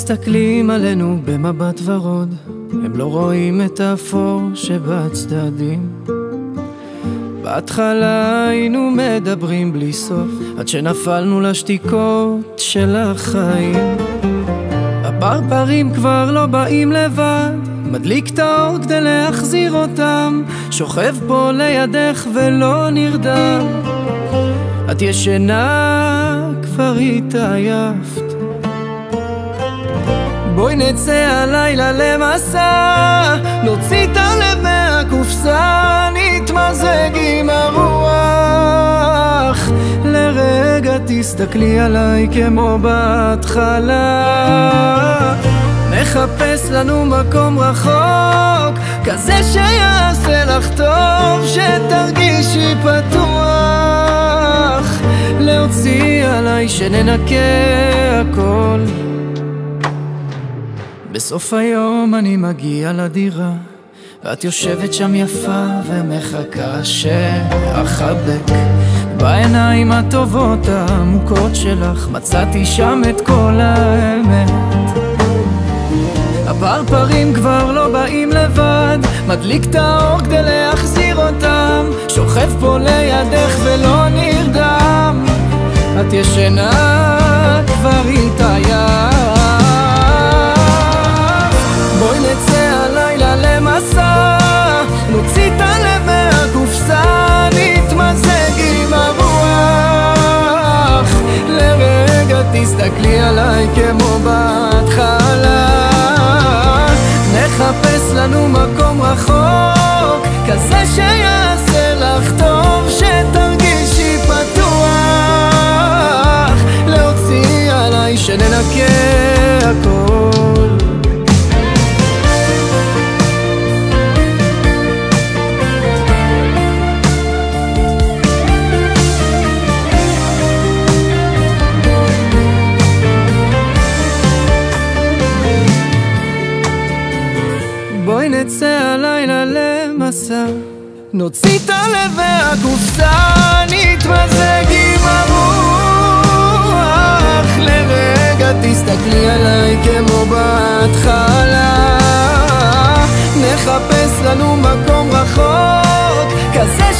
מסתכלים עלינו במבט ורוד, הם לא רואים את האפור שבצדדים. בהתחלה היינו מדברים בלי סוף, עד שנפלנו לשתיקות של החיים. הברברים כבר לא באים לבד, מדליק את האור כדי להחזיר אותם, שוכב פה לידך ולא נרדם. את ישנה, כבר התעייפת, בואי נצא הלילה למסע, נוציא את הלב מהקופסה, נתמזג עם הרוח. לרגע תסתכלי עליי כמו בהתחלה, נחפש לנו מקום רחוק, כזה שיעשה לך טוב, שתרגישי פתוח. להוציא עליי שננקה הכל. בסוף היום אני מגיע לדירה, ואת יושבת שם יפה ומחכה שאחבק. בעיניים הטובות העמוקות שלך מצאתי שם את כל האמת. הפרפרים כבר לא באים לבד, מדליק את האור כדי להחזיר אותם, שוכב פה לידך ולא נרדם. את ישנה, כבר התעייפת, בואי נצא הלילה למסע, נוציא את הלב מהקופסה, נתמזג עם הרוח. לרגע תסתכלי עליי כמו בהתחלה, נחפש לנו מקום רחוק, כזה שיעשה לך טוב, שתרגישי פתוח. להוציא עליי שננקה הכל. בואי נצא הלילה למסע, נוציא את הלב מהקופסה, נתמזג עם הרוח. לרגע תסתכלי עליי כמו בהתחלה, נחפש לנו מקום רחוק, כזה